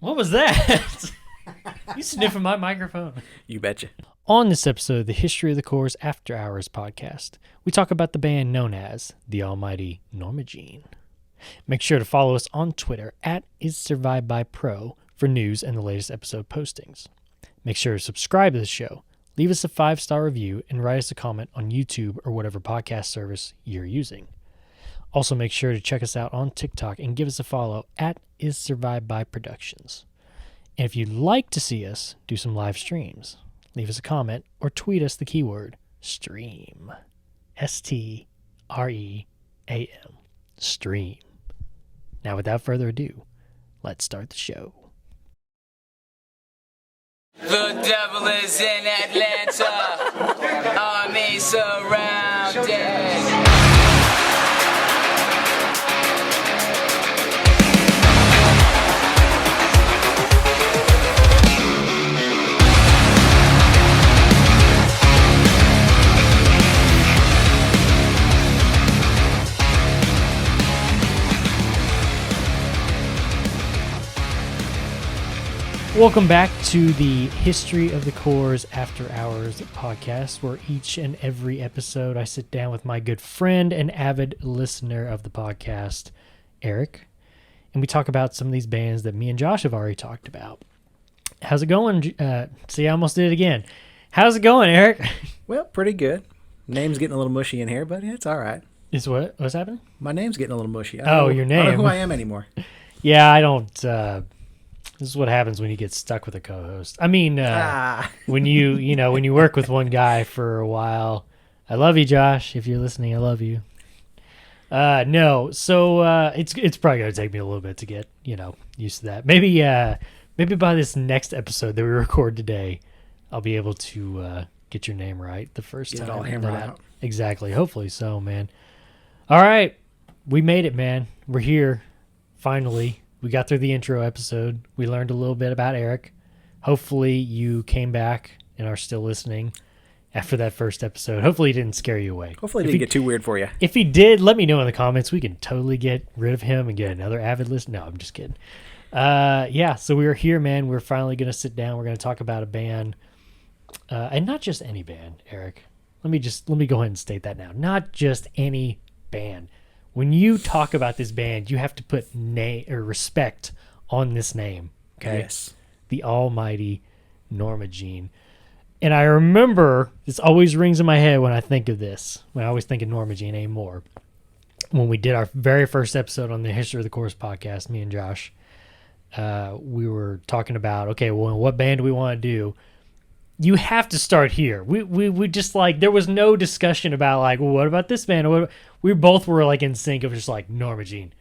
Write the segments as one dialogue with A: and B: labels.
A: What was that? You sniffing my microphone.
B: You betcha.
A: On this episode of the History of the Corps After Hours podcast, we talk about the band known as the almighty Norma Jean. Make sure to follow us on Twitter at IsSurvivedByPro for news and the latest episode postings. Make sure to subscribe to the show, leave us a 5-star review, and write us a comment on YouTube or whatever podcast service you're using. Also, make sure to check us out on TikTok and give us a follow at IsSurvivedByProductions. And if you'd like to see us do some live streams, leave us a comment or tweet us the keyword STREAM. STREAM. Stream. Now, without further ado, let's start the show.
C: The devil is in Atlanta. Army surrounded.
A: Welcome back to the History of the Corps After Hours podcast, where each and every episode I sit down with my good friend and avid listener of the podcast, Erik, and we talk about some of these bands that me and Josh have already talked about. How's it going? See, I almost did it again. How's it going, Erik?
B: Well, pretty good. Name's getting a little mushy in here, but it's all right.
A: Is what? What's happening?
B: My name's getting a little mushy.
A: Your name.
B: I don't know who I am anymore.
A: Yeah, I don't... This is what happens when you get stuck with a co-host. I mean, when you work with one guy for a while. I love you, Josh. If you're listening, I love you. No, so it's probably gonna take me a little bit to get used to that. Maybe by this next episode that we record today, I'll be able to get your name right the first time.
B: Get it all hammered out.
A: Exactly. Hopefully so, man. All right, we made it, man. We're here finally. We got through the intro episode. We learned a little bit about Erik. Hopefully you came back and are still listening after that first episode. Hopefully he didn't scare you away.
B: Hopefully it didn't get too weird for you.
A: If he did, let me know in the comments. We can totally get rid of him and get another avid listener. No, I'm just kidding. So we are here, man. We're finally going to sit down. We're going to talk about a band. And not just any band, Erik. Let me go ahead and state that now. Not just any band. When you talk about this band, you have to put name or respect on this name. Okay.
B: Yes.
A: The almighty Norma Jean. And I remember, this always rings in my head when I think of this. When I always think of Norma Jean anymore. When we did our very first episode on the History of the Corps podcast, me and Josh, we were talking about, okay, well, what band do we want to do? You have to start here. We just there was no discussion about well, what about this band? We both were in sync of just Norma Jean.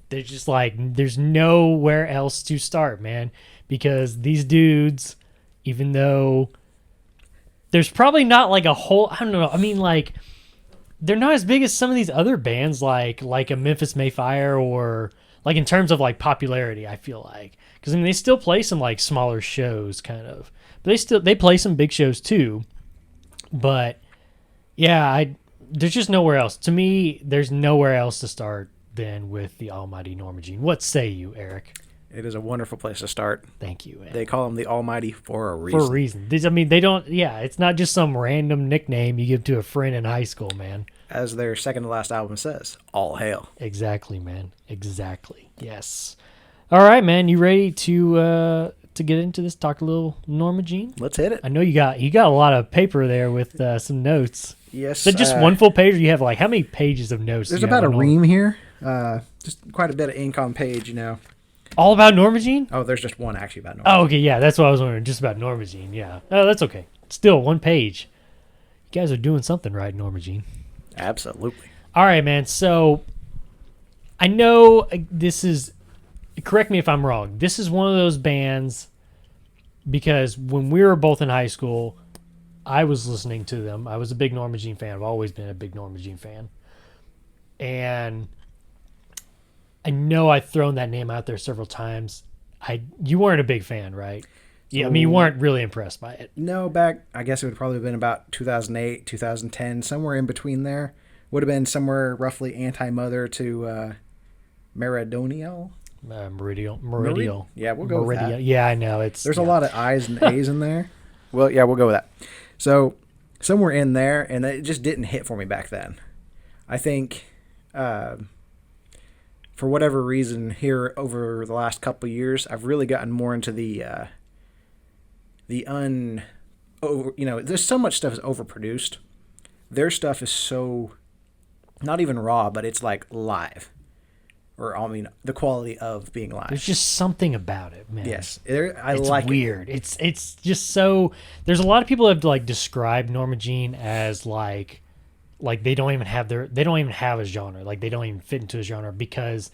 A: There's just there's nowhere else to start, man, because these dudes, even though there's probably not a whole, I don't know. I mean, they're not as big as some of these other bands like a Memphis Mayfire or in terms of popularity, I feel because I mean they still play some smaller shows kind of. They play some big shows too, but yeah, there's just nowhere else. To me, there's nowhere else to start than with the almighty Norma Jean. What say you, Erik?
B: It is a wonderful place to start.
A: Thank you, man.
B: They call him the Almighty for a reason.
A: For a reason. I mean, they don't, it's not just some random nickname you give to a friend in high school, man.
B: As their second to last album says, all hail.
A: Exactly, man. Exactly. Yes. All right, man. You ready to get into this? Talk a little Norma Jean?
B: Let's hit it.
A: I know you got a lot of paper there with some notes.
B: Yes.
A: Is that just one full page, or you have how many pages of notes?
B: There's about a ream here. Just quite a bit of ink on page,
A: All about Norma Jean?
B: Oh, there's just one actually about Norma.
A: Oh, okay, yeah, that's what I was wondering. Just about Norma Jean, yeah. Oh, that's okay. Still, one page. You guys are doing something right, Norma Jean.
B: Absolutely.
A: All right, man. So I know this is. Correct me if I'm wrong. This is one of those bands because when we were both in high school, I was listening to them. I was a big Norma Jean fan. I've always been a big Norma Jean fan. And I know I've thrown that name out there several times. You weren't a big fan, right? Yeah, I mean, you weren't really impressed by it.
B: No, I guess it would probably have been about 2008, 2010, somewhere in between there. Would have been somewhere roughly anti-Mother to Maradonial.
A: Meridial.
B: Yeah, we'll go with that.
A: Yeah, I know.
B: There's a lot of I's and A's in there. Well, yeah, we'll go with that. So somewhere in there, and it just didn't hit for me back then. I think for whatever reason here over the last couple of years, I've really gotten more into there's so much stuff is overproduced. Their stuff is so not even raw, but it's like live. Or, I mean, the quality of being live.
A: There's just something about it, man.
B: Yes.
A: It's weird. It's just so... There's a lot of people have, like, described Norma Jean as, like they don't even have a genre. Like, they don't even fit into a genre because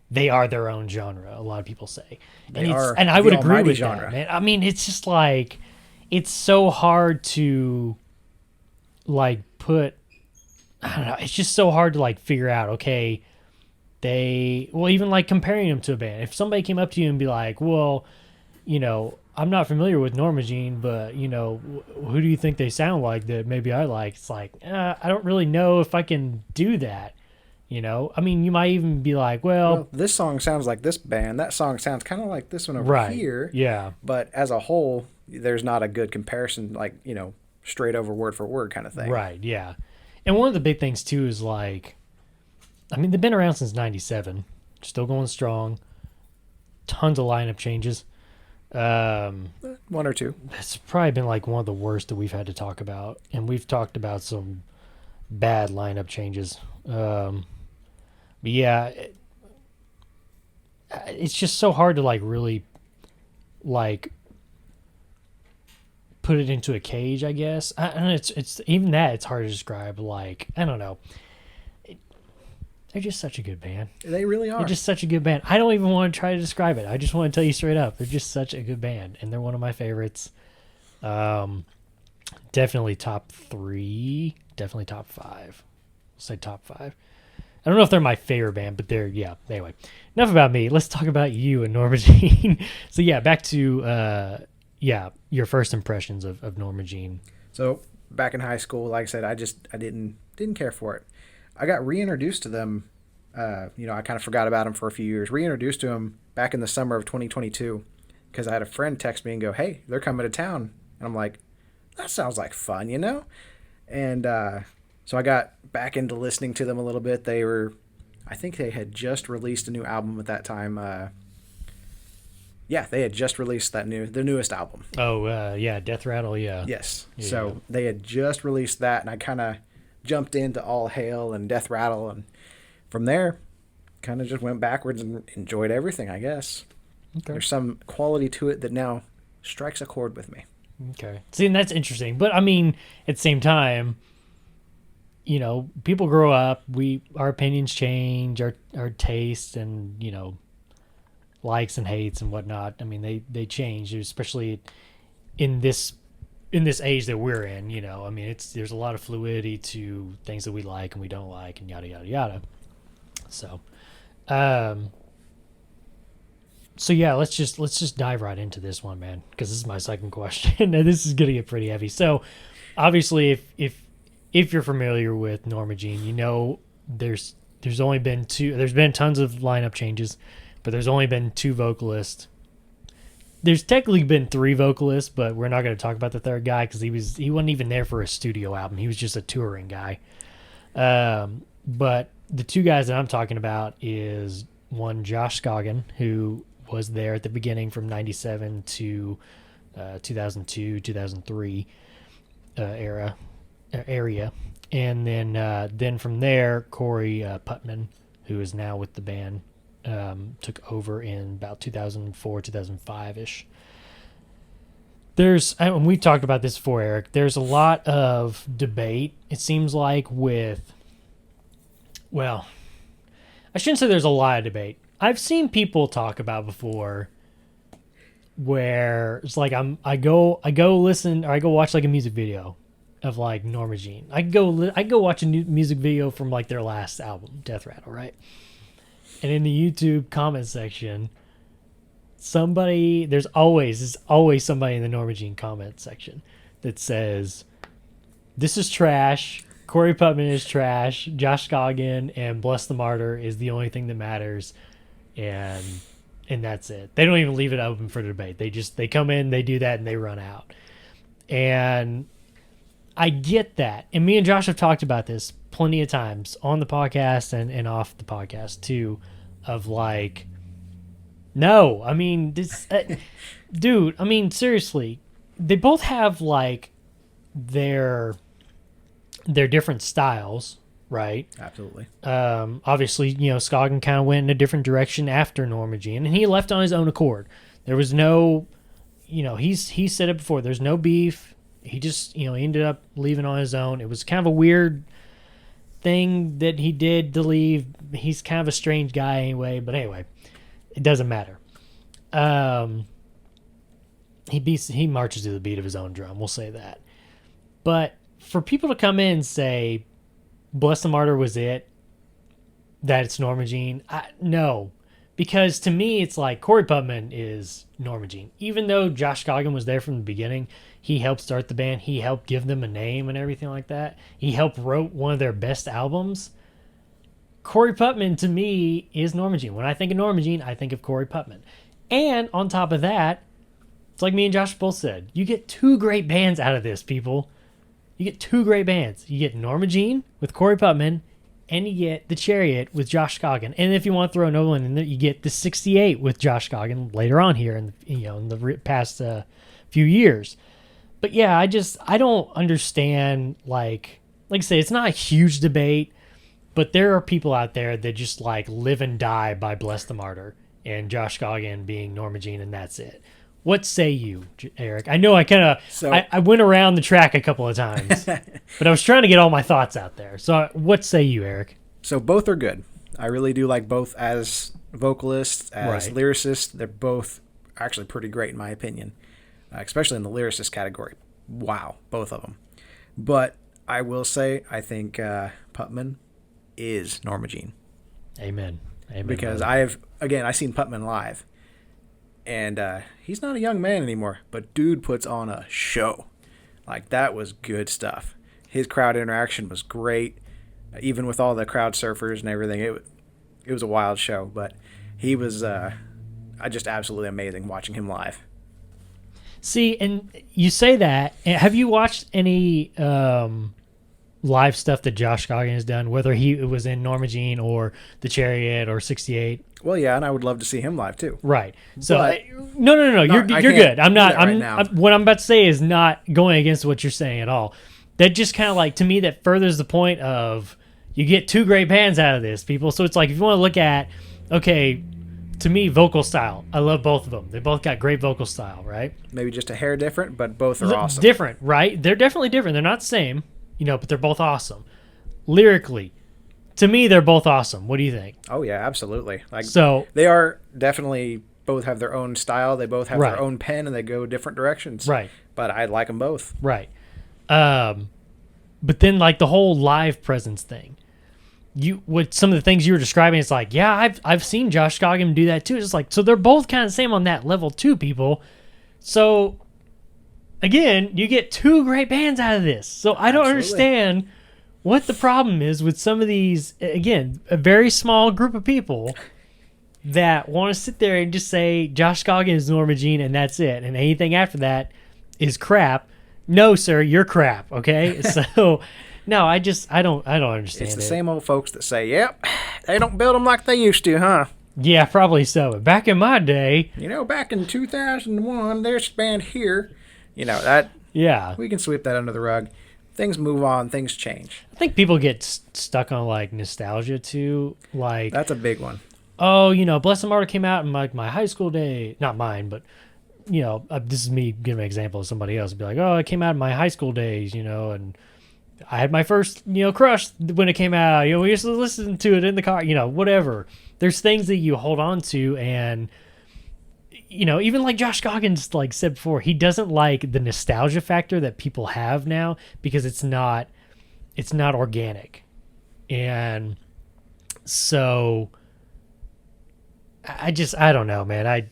A: they are their own genre, a lot of people say. And I would agree with that, man. I mean, it's just, like... It's so hard to, like, put... I don't know. It's just so hard to, like, figure out, okay... even like comparing them to a band. If somebody came up to you and be like, well, I'm not familiar with Norma Jean, but, who do you think they sound like that maybe I like? It's like, I don't really know if I can do that. I mean, you might even be like, well,
B: this song sounds like this band. That song sounds kind of like this one over here.
A: Yeah.
B: But as a whole, there's not a good comparison, like, straight over word for word kind of thing.
A: Right. Yeah. And one of the big things too is like, I mean, they've been around since '97, still going strong. Tons of lineup changes.
B: One or two.
A: It's probably been like one of the worst that we've had to talk about, and we've talked about some bad lineup changes. But yeah, it's just so hard to like really like put it into a cage, I guess. And it's even that it's hard to describe. Like, I don't know. They're just such a good band.
B: They really are.
A: They're just such a good band. I don't even want to try to describe it. I just want to tell you straight up. They're just such a good band, and they're one of my favorites. Definitely top 3. Definitely top 5. I'll say top 5. I don't know if they're my favorite band, but they're, yeah. Anyway, enough about me. Let's talk about you and Norma Jean. So, yeah, back to, your first impressions of Norma Jean.
B: So, back in high school, like I said, I didn't care for it. I got reintroduced to them. I kind of forgot about them for a few years. Reintroduced to them back in the summer of 2022 because I had a friend text me and go, "Hey, they're coming to town." And I'm like, that sounds like fun, And so I got back into listening to them a little bit. I think they had just released a new album at that time. They had just released the newest album.
A: Oh, Death Rattle, yeah.
B: Yes.
A: Yeah.
B: So they had just released that, and I kind of jumped into All Hail and Death Rattle, and from there kind of just went backwards and enjoyed everything, I guess. Okay. There's some quality to it that now strikes a chord with me.
A: Okay. See, and that's interesting. But I mean, at the same time, people grow up, our opinions change, our tastes and, likes and hates and whatnot. I mean, they change, especially in this age that we're in, I mean, there's a lot of fluidity to things that we like and we don't like and yada, yada, yada. So, yeah, let's just dive right into this one, man, because this is my second question and this is going to get pretty heavy. So obviously if you're familiar with Norma Jean, there's been tons of lineup changes, but there's only been 2 vocalists. There's technically been 3 vocalists, but we're not going to talk about the third guy because he wasn't even there for a studio album. He was just a touring guy. But the 2 guys that I'm talking about is one, Josh Scoggin, who was there at the beginning from 97 to 2002, 2003 area. And then from there, Corey Putman, who is now with the band, took over in about 2004, 2005-ish. And we talked about this before, Eric, there's a lot of debate, it seems like, I shouldn't say there's a lot of debate. I've seen people talk about before where it's like I go listen, or I go watch like a music video of like Norma Jean. I go watch a new music video from like their last album, Death Rattle, right? And in the YouTube comment section, there's always somebody in the Norma Jean comment section that says, "This is trash. Corey Putman is trash. Josh Scoggin and Bless the Martyr is the only thing that matters." And and that's it. They don't even leave it open for debate. They come in, they do that, and they run out. And I get that. And me and Josh have talked about this plenty of times on the podcast and off the podcast too, of like, no, I mean, this, dude, I mean, seriously, they both have like their different styles, right?
B: Absolutely.
A: Obviously, Scoggin kind of went in a different direction after Norma Jean, and he left on his own accord. There was no, he said it before, there's no beef. He just, he ended up leaving on his own. It was kind of a weird thing that he did to leave. He's kind of a strange guy anyway, but anyway, it doesn't matter. He marches to the beat of his own drum, we'll say that. But for people to come in and say, Bless the Martyr was it, that it's Norma Jean, no. Because to me, it's like Corey Putman is Norma Jean. Even though Josh Scoggin was there from the beginning, he helped start the band. He helped give them a name and everything like that. He helped wrote one of their best albums. Corey Putman, to me, is Norma Jean. When I think of Norma Jean, I think of Corey Putman. And on top of that, it's like me and Josh both said, you get two great bands out of this, people. You get two great bands. You get Norma Jean with Corey Putman, and you get The Chariot with Josh Scoggin. And if you want to throw another one in there, you get The 68 with Josh Scoggin later on here in the past few years. But yeah, I don't understand, like I say, it's not a huge debate, but there are people out there that just like live and die by Bless the Martyr and Josh Scoggin being Norma Jean, and that's it. What say you, Eric? I know I kind of I went around the track a couple of times, but I was trying to get all my thoughts out there. So what say you, Eric?
B: So both are good. I really do like both as vocalists, as lyricists. They're both actually pretty great in my opinion, especially in the lyricist category. Wow, both of them. But I will say I think Putman is Norma Jean.
A: Amen.
B: Because I've seen Putman live. And he's not a young man anymore, but dude puts on a show. Like, that was good stuff. His crowd interaction was great, even with all the crowd surfers and everything. It was a wild show, but he was just absolutely amazing watching him live.
A: See, and you say that. Have you watched any live stuff that Josh Scoggin has done, whether it was in Norma Jean or The Chariot or 68?
B: Well, yeah, and I would love to see him live too.
A: Right. So no. You're good. I'm not. What I'm about to say is not going against what you're saying at all. That just kind of like, to me, that furthers the point of you get two great bands out of this, people. So it's like, if you want to look at, okay, to me, vocal style, I love both of them. They both got great vocal style, right?
B: Maybe just a hair different, but both are awesome.
A: Different, right? They're definitely different. They're not the same, but they're both awesome. Lyrically, to me, they're both awesome. What do you think?
B: Oh, yeah, absolutely.
A: So
B: they are definitely, both have their own style. They both have their own pen, and they go different directions.
A: Right.
B: But I like them both.
A: Right. But then, like, the whole live presence thing. With some of the things you were describing, it's like, yeah, I've seen Josh Scoggin do that too. It's like, so they're both kind of the same on that level too, people. So, again, you get two great bands out of this. So I don't understand what the problem is with some of these, again, a very small group of people that want to sit there and just say Josh Scoggin is Norma Jean and that's it, and anything after that is crap. No, sir, you're crap, okay? So, no, I don't understand
B: It's the same old folks that say, yep, they don't build them like they used to, huh?
A: Yeah, probably so. But back in my day...
B: back in 2001, there's a band here. That... Yeah. We can sweep that under the rug. Things move on. Things change.
A: I think people get stuck on, like, nostalgia, too. Like...
B: That's a big one.
A: Oh, Bless the Martyr came out in, like, my high school day. Not mine, but, this is me giving an example of somebody else. It'd be like, oh, it came out in my high school days, and I had my first, crush when it came out. We used to listen to it in the car, whatever. There's things that you hold on to, and... even like Josh Scoggins like said before, he doesn't like the nostalgia factor that people have now because it's not organic. And so I don't know, man.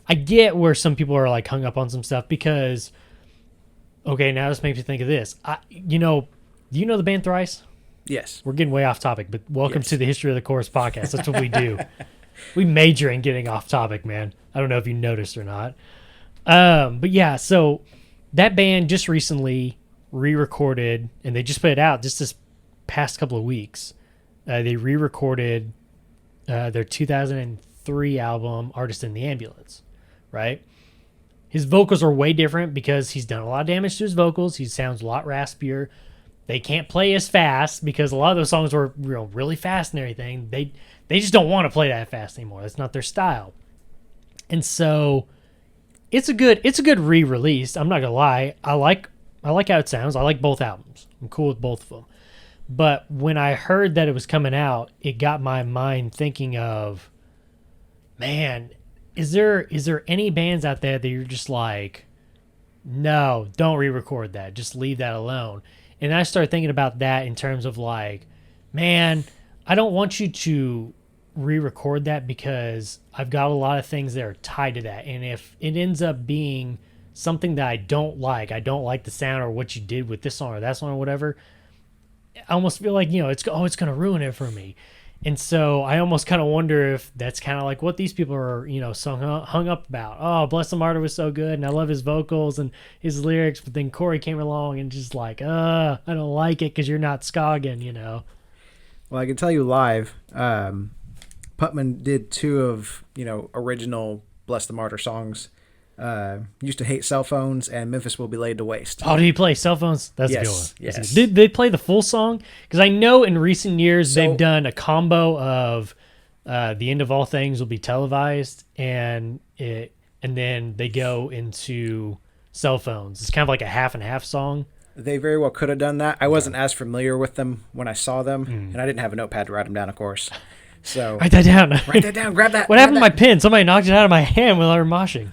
A: I get where some people are like hung up on some stuff because, okay, now this makes me think of this. Do you know the band Thrice?
B: Yes.
A: We're getting way off topic, but welcome to the History of the Chorus podcast. That's what we do. We major in getting off topic, man. I don't know if you noticed or not. But yeah, so that band just recently re-recorded, and they just put it out just this past couple of weeks. They re-recorded their 2003 album, Artist in the Ambulance, right? His vocals are way different because he's done a lot of damage to his vocals. He sounds a lot raspier. They can't play as fast because a lot of those songs were really fast and everything. They just don't want to play that fast anymore. That's not their style. And so it's a good re-release. I'm not gonna lie. I like how it sounds. I like both albums. I'm cool with both of them. But when I heard that it was coming out, it got my mind thinking of, man, is there any bands out there that you're just like, no, don't re-record that. Just leave that alone. And I started thinking about that in terms of like, man, I don't want you to re-record that because I've got a lot of things that are tied to that. And if it ends up being something that I don't like the sound or what you did with this song or that song or whatever, I almost feel like, it's going to ruin it for me. And so I almost kind of wonder if that's kind of like what these people are, hung up about. Oh, Bless the Martyr was so good, and I love his vocals and his lyrics, but then Corey came along and just like, I don't like it because you're not Scoggin,
B: Well, I can tell you live, Putman did 2 of, original Bless the Martyr songs. Used to Hate Cell Phones and Memphis Will Be Laid to Waste.
A: Oh, did he play Cell Phones? That's
B: Yes,
A: a good one.
B: yes.
A: Did they play the full song? Because I know in recent years they've done a combo of The End of All Things Will Be Televised, and then they go into Cell Phones. It's kind of like a half and half song.
B: They very well could have done that. I wasn't as familiar with them when I saw them, and I didn't have a notepad to write them down, of course. So
A: Write that down.
B: Write that down. Grab that.
A: What
B: grab
A: happened to
B: that.
A: my pen? Somebody knocked it out of my hand while I was moshing.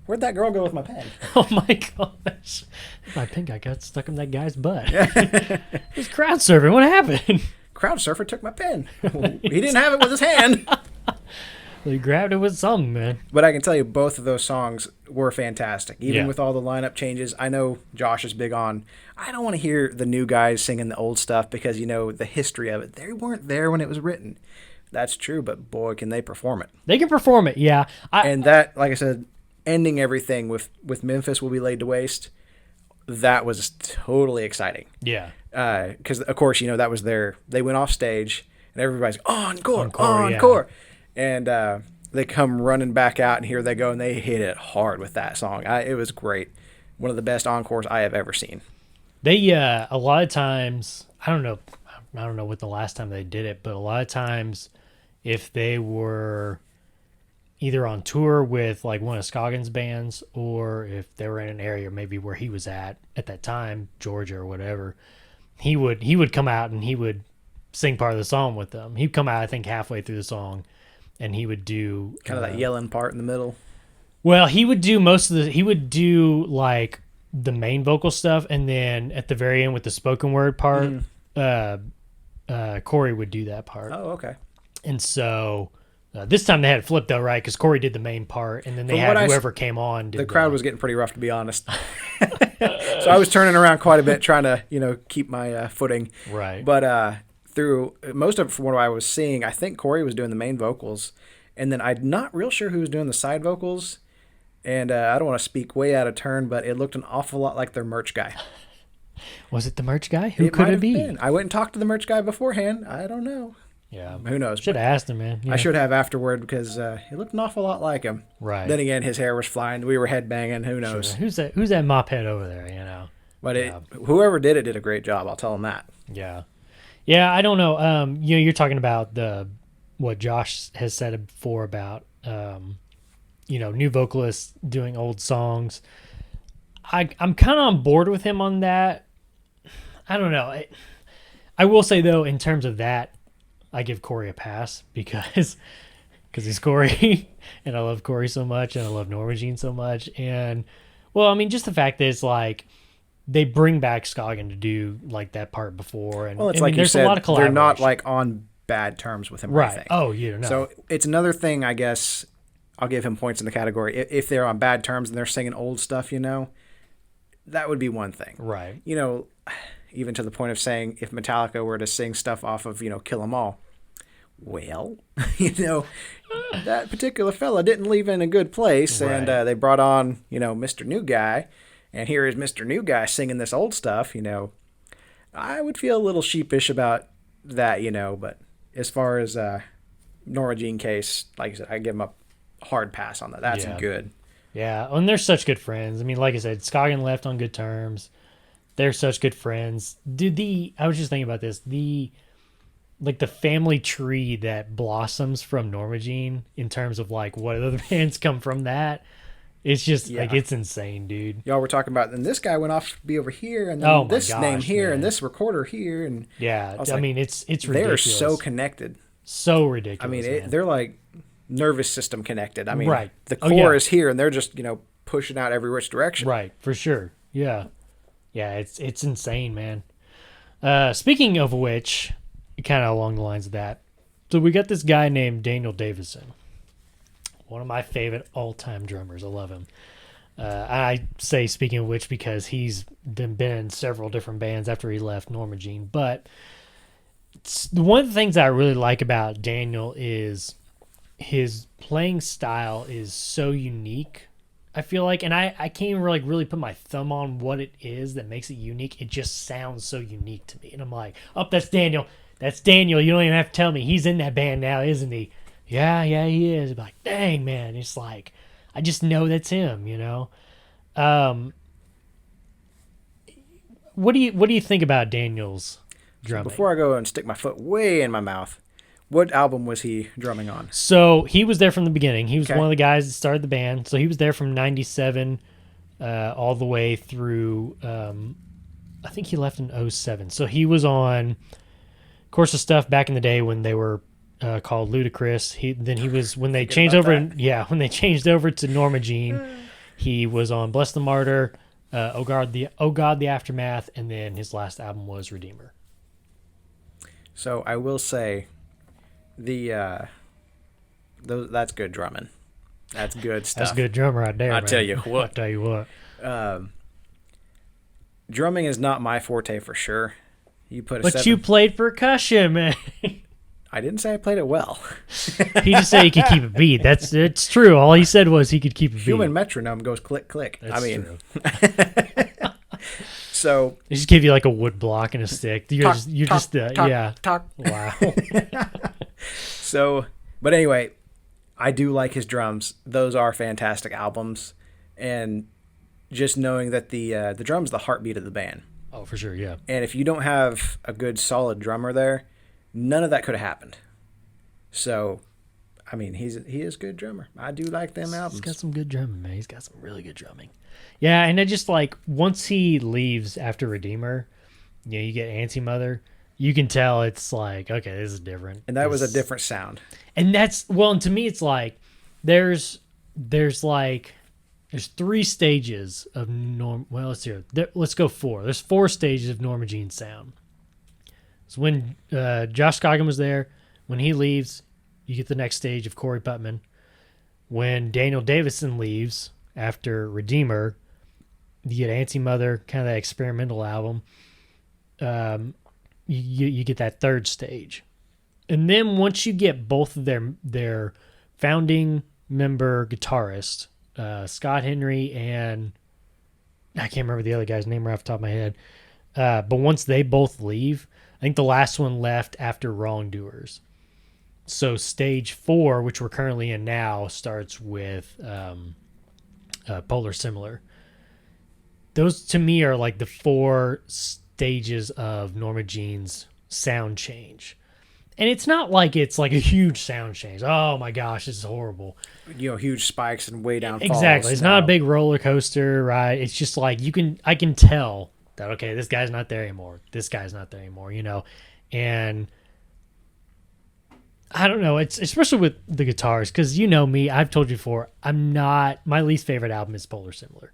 B: Where'd that girl go with my pen?
A: Oh my gosh. My pen got stuck in that guy's butt. He's crowd surfing. What happened?
B: Crowd surfer took my pen. He didn't have it with his hand.
A: Well, he grabbed it with something, man.
B: But I can tell you both of those songs were fantastic. Even
A: Yeah.
B: with all the lineup changes. I know Josh is big on, I don't want to hear the new guys singing the old stuff because, the history of it. They weren't there when it was written. That's true, but boy, can they perform it.
A: They can perform it, yeah.
B: And that, like I said, ending everything with Memphis Will Be Laid to Waste, that was totally exciting.
A: Yeah.
B: Because, of course, that was they went off stage, and everybody's encore,
A: Encore, yeah.
B: encore. And they come running back out, and here they go, and they hit it hard with that song. It was great. One of the best encores I have ever seen.
A: They, a lot of times, I don't know what the last time they did it, but a lot of times if they were either on tour with like one of Scoggins' bands, or if they were in an area maybe where he was at that time, Georgia or whatever, he would come out and he would sing part of the song with them. He'd come out, I think, halfway through the song, and he would do
B: Kind of that yelling part in the middle.
A: Well, he would do he would do like the main vocal stuff, and then at the very end with the spoken word part, Corey would do that part.
B: Oh, okay.
A: And so this time they had it flipped though, right? Because Corey did the main part, and then they
B: From
A: had
B: what
A: whoever came on.
B: The crowd was getting pretty rough, to be honest. So I was turning around quite a bit, trying to, keep my footing.
A: Right.
B: But through most of it, from what I was seeing, I think Corey was doing the main vocals, and then I'm not real sure who was doing the side vocals. And I don't want to speak way out of turn, but it looked an awful lot like their merch guy.
A: Was it the merch guy? Who
B: It
A: could
B: might
A: it
B: have
A: be?
B: been. I went and talked to the merch guy beforehand. I don't know.
A: Yeah.
B: Who knows?
A: Should have asked him, man. Yeah.
B: I should have afterward because it looked an awful lot like him.
A: Right.
B: Then again, his hair was flying. We were headbanging. Who knows?
A: Sure. Who's that mop head over there?
B: But whoever did it did a great job. I'll tell him that.
A: Yeah. Yeah, I don't know. You're talking about what Josh has said before about new vocalists doing old songs. I'm kind of on board with him on that. I don't know. I will say though, in terms of that, I give Corey a pass because he's Corey, and I love Corey so much, and I love Norma Jean so much, and well, I mean, just the fact that it's like they bring back Scoggin to do like that part before, and
B: Well, it's
A: I
B: like
A: mean,
B: you
A: there's
B: said,
A: a lot of
B: they're
A: collaboration.
B: not like on bad terms with him, or
A: right.
B: anything.
A: Oh, you know.
B: So it's another thing, I guess. I'll give him points in the category. If they're on bad terms and they're singing old stuff, that would be one thing.
A: Right.
B: Even to the point of saying if Metallica were to sing stuff off of, Kill 'Em All, well, that particular fella didn't leave in a good place, and
A: Right.
B: they brought on, Mr. New Guy, and here is Mr. New Guy singing this old stuff, I would feel a little sheepish about that, but as far as Norma Jean case, like I said, I give him a hard pass on that. That's
A: Yeah.
B: good.
A: Yeah, and they're such good friends. I mean, like I said, Scoggin left on good terms. They're such good friends. I was just thinking about this. The family tree that blossoms from Norma Jean in terms of like what other bands come from that. It's just like
B: Yeah.
A: it's insane, dude.
B: Y'all were talking about, and this guy went off to be over here, and then
A: Oh my
B: this name
A: gosh,
B: here,
A: man.
B: and this recorder here, and
A: Yeah,
B: was
A: I
B: like,
A: mean it's
B: they're
A: ridiculous.
B: so connected.
A: So ridiculous.
B: I mean,
A: man.
B: they're like nervous system connected. I mean,
A: Right.
B: the
A: Oh,
B: core
A: yeah.
B: is here, and they're just pushing out every which direction.
A: Right, for sure. Yeah. Yeah, it's insane, man. Speaking of which, kind of along the lines of that, so we got this guy named Daniel Davison, one of my favorite all-time drummers. I love him. I say speaking of which because he's been in several different bands after he left Norma Jean. But one of the things I really like about Daniel is his playing style is so unique. I feel like, and I can't even really put my thumb on what it is that makes it unique. It just sounds so unique to me. And I'm like, oh, that's Daniel. That's Daniel. You don't even have to tell me. He's in that band now, isn't he? Yeah, he is. I'm like, dang, man. It's like, I just know that's him, What do you think about Daniel's drumming?
B: Before I go and stick my foot way in my mouth, what album was he drumming on?
A: So he was there from the beginning. He was
B: Okay.
A: one of the guys that started the band. So he was there from '97 all the way through. I think he left in '07. So he was on Course of Stuff back in the day when they were called Ludacris. He was when they changed
B: about
A: over. When they changed over to Norma Jean, he was on Bless the Martyr, Oh God the Aftermath, and then his last album was Redeemer.
B: So I will say, that's good drumming. That's good stuff.
A: That's a good drummer right there.
B: I
A: man.
B: tell you what.
A: I tell you what.
B: Drumming is not my forte for sure. You put a
A: But
B: seven.
A: you played percussion, man.
B: I didn't say I played it well.
A: He just said he could keep a beat. It's true. All he said was he could keep a beat.
B: Human metronome goes click click.
A: That's
B: true.
A: true.
B: So
A: They just give you like a wood block and a stick. You're
B: talk,
A: just
B: talk,
A: yeah.
B: talk.
A: Wow.
B: So, but anyway, I do like his drums. Those are fantastic albums, and just knowing that the drum's the heartbeat of the band.
A: Oh, for sure. Yeah.
B: And if you don't have a good solid drummer there, none of that could have happened. So, I mean, he is a good drummer. I do like them albums.
A: He's got some good drumming, man. He's got some really good drumming. Yeah, and I just like once he leaves after Redeemer, you get Anti-Mother. You can tell it's like, okay, this is different.
B: And that was a
A: This-
B: different sound.
A: And that's and to me it's like there's three stages of let's hear it. Let's go four. There's four stages of Norma Jean's sound. So when Josh Scoggin was there, when he leaves, you get the next stage of Corey Putman. When Daniel Davison leaves after Redeemer, you get Anti-Mother, kind of that experimental album. You get that third stage. And then once you get both of their founding member guitarist, Scott Henry and I can't remember the other guy's name right off the top of my head. But once they both leave, I think the last one left after Wrongdoers. So stage 4, which we're currently in now, starts with Polar Similar. Those to me are like the 4 stages of Norma Jean's sound change. And it's not like it's like a huge sound change. Oh my gosh, this is horrible.
B: Huge spikes and way down falls.
A: Exactly. It's not a big roller coaster, right? It's just like I can tell that, okay, this guy's not there anymore. This guy's not there anymore, And I don't know. It's especially with the guitars because me. I've told you before. My least favorite album is Polar Similar.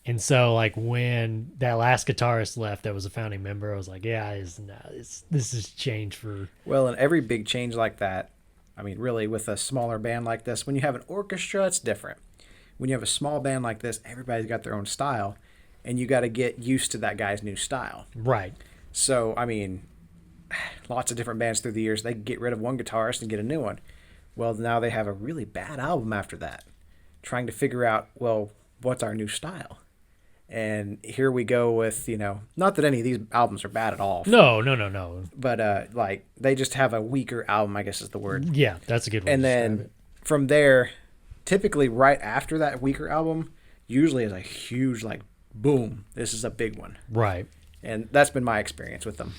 A: And so, like, when that last guitarist left that was a founding member, I was like, yeah, this is change for...
B: Well, and every big change like that, I mean, really, with a smaller band like this, when you have an orchestra, it's different. When you have a small band like this, everybody's got their own style, and you got to get used to that guy's new style.
A: Right.
B: So, I mean, lots of different bands through the years, they get rid of one guitarist and get a new one. Well, now they have a really bad album after that, trying to figure out, well, what's our new style? And here we go with, not that any of these albums are bad at all.
A: No.
B: But, like, they just have a weaker album, I guess is the word.
A: Yeah, that's a good one.
B: And then from there, typically right after that weaker album, usually is a huge, like, boom, this is a big one.
A: Right.
B: And that's been my experience with them.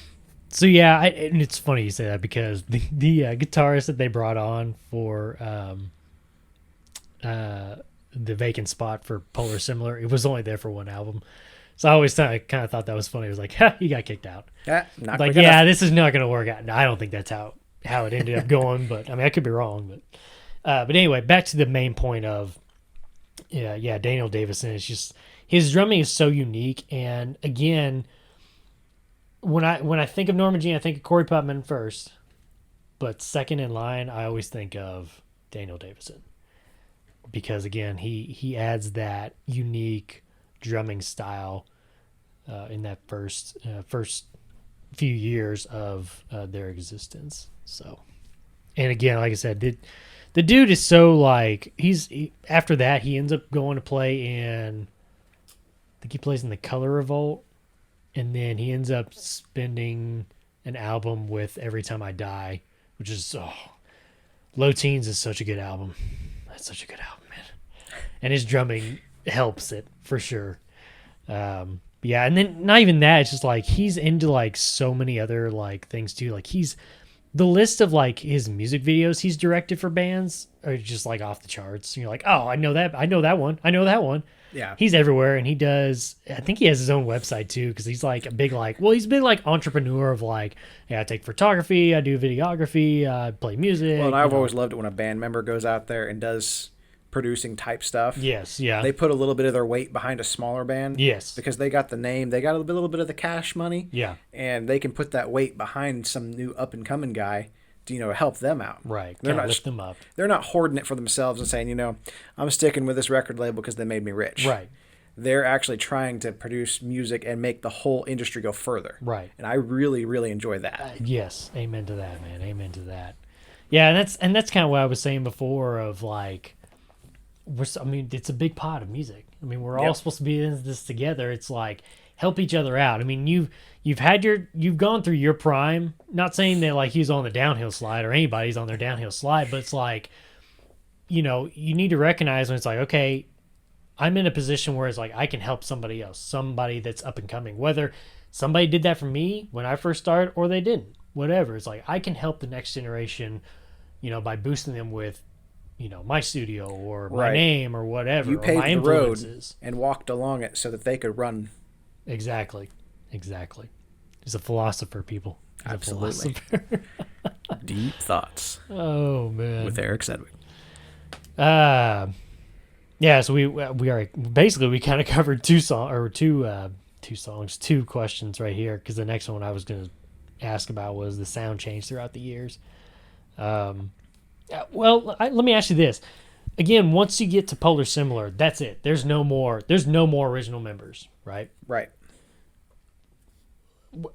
A: So, yeah, and it's funny you say that because the guitarist that they brought on for the vacant spot for Polar Similar, it was only there for one album. So I always kind of thought that was funny. It was like, ha, you got kicked out.
B: Yeah, not
A: like,
B: quick
A: yeah,
B: enough.
A: this is not going to work out. No, I don't think that's how it ended up going, but I mean, I could be wrong. But anyway, back to the main point of, Daniel Davison. It's just, his drumming is so unique. And again, when I think of Norma Jean, I think of Corey Putman first, but second in line, I always think of Daniel Davison. Because again, he adds that unique drumming style in that first few years of their existence. So, and again, like I said, the dude is so like after that he ends up going to play in, I think he plays in the Color Revolt, and then he ends up spending an album with Every Time I Die, which is Low Teens is such a good album. That's such a good album, man. And his drumming helps it for sure. Yeah, and then not even that, it's just like he's into like so many other like things too. Like the list of like his music videos he's directed for bands are just like off the charts. And you're like, oh, I know that one.
B: Yeah.
A: He's everywhere, and I think he has his own website too, because he's like a big entrepreneur of like, yeah, I take photography, I do videography, I play music.
B: Well, and I've always loved it when a band member goes out there and does producing type stuff.
A: Yes, yeah.
B: They put a little bit of their weight behind a smaller band.
A: Yes.
B: Because they got the name, they got a little bit of the cash money.
A: Yeah.
B: And they can put that weight behind some new up and coming guy to, help them out.
A: Right.
B: They're not
A: lift them up.
B: They're not hoarding it for themselves and saying, I'm sticking with this record label because they made me rich.
A: Right.
B: They're actually trying to produce music and make the whole industry go further.
A: Right.
B: And I really, really enjoy that.
A: Yes. Amen to that, man. Amen to that. Yeah, and that's kind of what I was saying before of like, it's a big pot of music. I mean, we're all supposed to be in this together. It's like, help each other out. I mean, you've gone through your prime. Not saying that like he's on the downhill slide or anybody's on their downhill slide, but it's like, you need to recognize when it's like, okay, I'm in a position where it's like I can help somebody else, somebody that's up and coming. Whether somebody did that for me when I first started or they didn't, whatever. It's like I can help the next generation, by boosting them with, my studio or my name or whatever.
B: You
A: or
B: paved
A: my
B: the
A: influences.
B: road and walked along it so that they could run.
A: Exactly. He's a philosopher, people. He's
B: Absolutely.
A: A philosopher.
B: Deep thoughts
A: Oh man.
B: with Erik Sedgwick.
A: Yeah. So we kind of covered two questions right here, because the next one I was going to ask about was the sound change throughout the years. Well, let me ask you this. Again, once you get to Polar Similar, that's it. There's no more original members, right?
B: Right.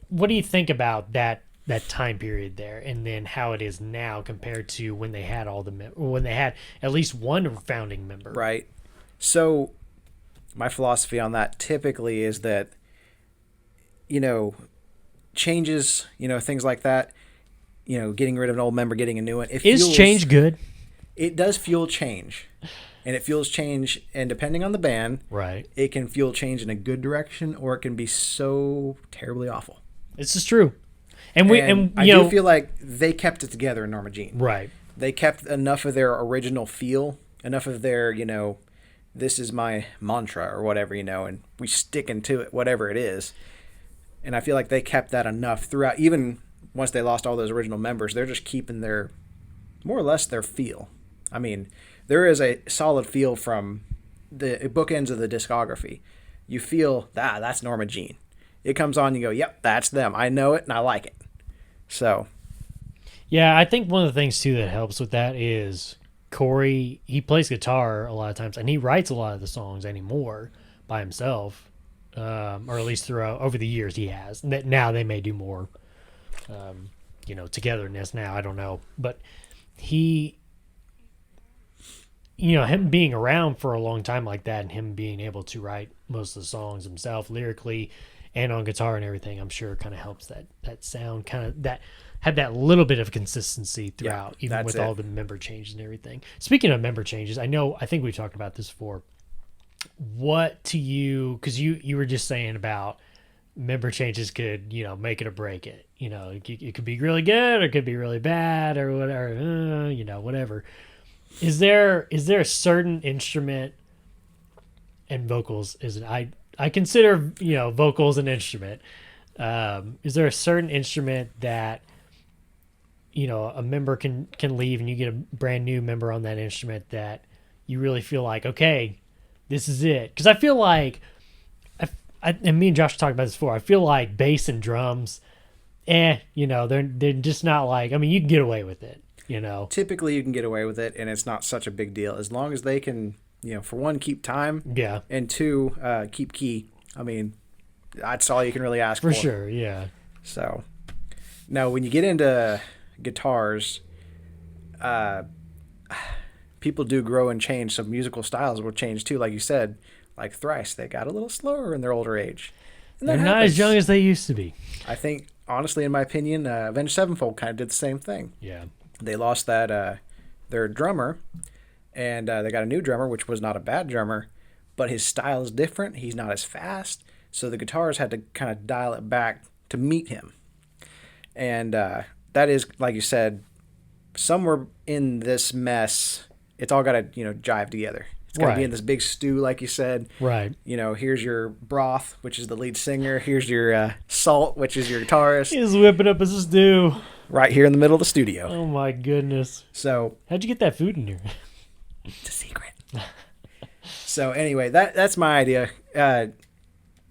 A: What do you think about that time period there, and then how it is now compared to when they had when they had at least one founding member?
B: Right. So my philosophy on that typically is that, changes, things like that, getting rid of an old member, getting a new one.
A: Is change good?
B: It does fuel change. And it fuels change, and depending on the band,
A: right,
B: it can fuel change in a good direction, or it can be so terribly awful.
A: This is true. And
B: I do feel like they kept it together in Norma Jean.
A: Right.
B: They kept enough of their original feel, enough of their, this is my mantra or whatever, and we sticking to it, whatever it is. And I feel like they kept that enough throughout. Even once they lost all those original members, they're just keeping more or less their feel. I mean, there is a solid feel from the bookends of the discography. You feel, that's Norma Jean. It comes on, you go, yep, that's them. I know it and I like it. So.
A: Yeah, I think one of the things too that helps with that is Corey, he plays guitar a lot of times, and he writes a lot of the songs anymore by himself, or at least over the years he has. Now they may do more togetherness now. I don't know, but he, him being around for a long time like that, and him being able to write most of the songs himself lyrically and on guitar and everything, I'm sure kind of helps that sound, kind of that had that little bit of consistency throughout, even with all the member changes and everything. Speaking of member changes, I think we've talked about this before. What to you, because you were just saying about member changes could, make it or break it. It could be really good or it could be really bad or whatever, whatever. Is there a certain instrument, and vocals I consider, vocals an instrument. Is there a certain instrument that, a member can leave and you get a brand new member on that instrument that you really feel like, okay, this is it? Because I feel like, and me and Josh talked about this before, I feel like bass and drums, they're just not like, I mean, you can get away with it,
B: Typically you can get away with it, and it's not such a big deal. As long as they can, for one, keep time.
A: Yeah.
B: And two, keep key. I mean, that's all you can really ask for.
A: For sure, yeah.
B: So, now when you get into guitars, people do grow and change, so musical styles will change too, like you said. Like Thrice, they got a little slower in their older age. And
A: they're not as young as they used to be.
B: I think, honestly, in my opinion, Avenged Sevenfold kind of did the same thing.
A: Yeah.
B: They lost their drummer, and they got a new drummer, which was not a bad drummer, but his style is different. He's not as fast, so the guitars had to kind of dial it back to meet him. And that is, like you said, somewhere in this mess, it's all got to, jive together. It's got to be in this big stew, like you said.
A: Right.
B: Here's your broth, which is the lead singer. Here's your salt, which is your guitarist.
A: He's whipping up as a stew.
B: Right here in the middle of the studio.
A: Oh, my goodness.
B: So,
A: how'd you get that food in here?
B: It's a secret. So, anyway, that's my idea.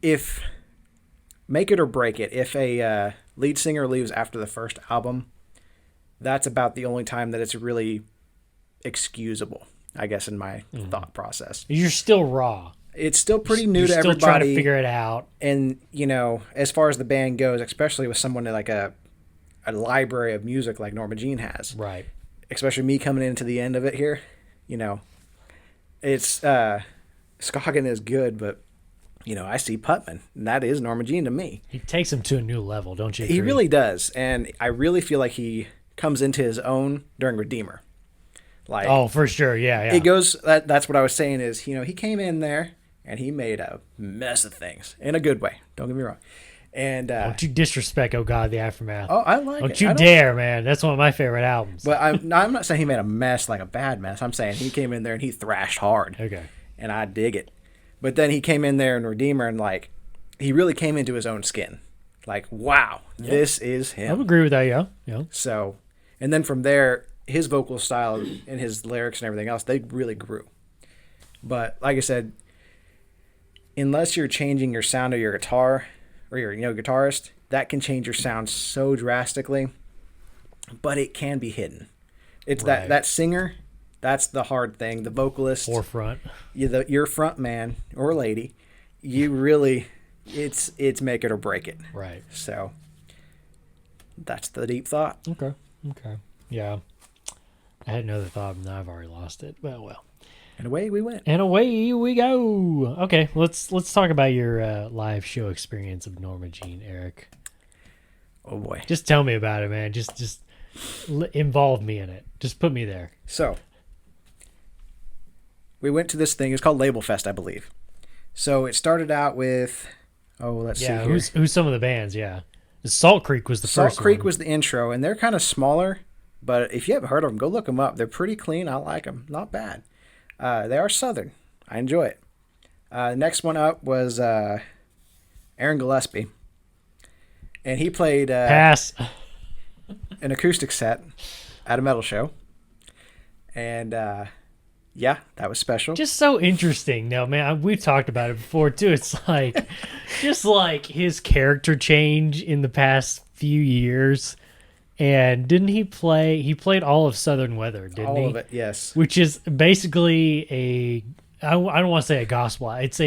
B: If make it or break it, if a lead singer leaves after the first album, that's about the only time that it's really excusable, I guess, in my thought process.
A: You're still raw.
B: It's still pretty new
A: You're
B: to
A: still
B: everybody.
A: trying to figure it out.
B: And, as far as the band goes, especially with someone like a library of music like Norma Jean has.
A: Right.
B: Especially me coming into the end of it here, it's Scoggin is good, but I see Putman, and that is Norma Jean to me.
A: He takes him to a new level, don't you agree?
B: He really does, and I really feel like he comes into his own during Redeemer. Like,
A: oh, for sure, yeah.
B: It goes. That's what I was saying is, he came in there and he made a mess of things in a good way. Don't get me wrong. And
A: don't you disrespect "Oh God, the Aftermath"?
B: Oh, I like it.
A: Don't you dare, man! That's one of my favorite albums.
B: But I'm not saying he made a mess, like a bad mess. I'm saying he came in there and he thrashed hard.
A: Okay.
B: And I dig it. But then he came in there in Redeemer and he really came into his own skin. Like, wow, this is him.
A: I would agree with that. Yeah.
B: So, and then from there, his vocal style and his lyrics and everything else, they really grew. But like I said, unless you're changing your sound of your guitar or your guitarist, that can change your sound so drastically. But it can be hidden. It's
A: right.
B: that singer. That's the hard thing. The vocalist,
A: forefront.
B: Your front man or lady, you really, it's make it or break it.
A: Right.
B: So that's the deep thought.
A: Okay. Yeah. I had another thought, and now I've already lost it. Well.
B: And away we went.
A: And away we go. Okay, let's talk about your live show experience of Norma Jean, Eric.
B: Oh boy.
A: Just tell me about it, man. Just involve me in it. Just put me there.
B: So, we went to this thing. It's called Label Fest, I believe. So it started out with, let's see here.
A: Who's some of the bands? Yeah, Salt Creek was the first one.
B: Salt Creek was the intro, and they're kind of smaller. But if you haven't heard of them, go look them up. They're pretty clean. I like them. Not bad. They are Southern. I enjoy it. Next one up was Aaron Gillespie. And he played
A: Pass.
B: an acoustic set at a metal show. And yeah, that was special.
A: Just so interesting. No, man, we've talked about it before too. It's like just like his character change in the past few years. And didn't he played all of Southern Weather, didn't he?
B: All of it, yes.
A: Which is basically I don't want to say a gospel. It's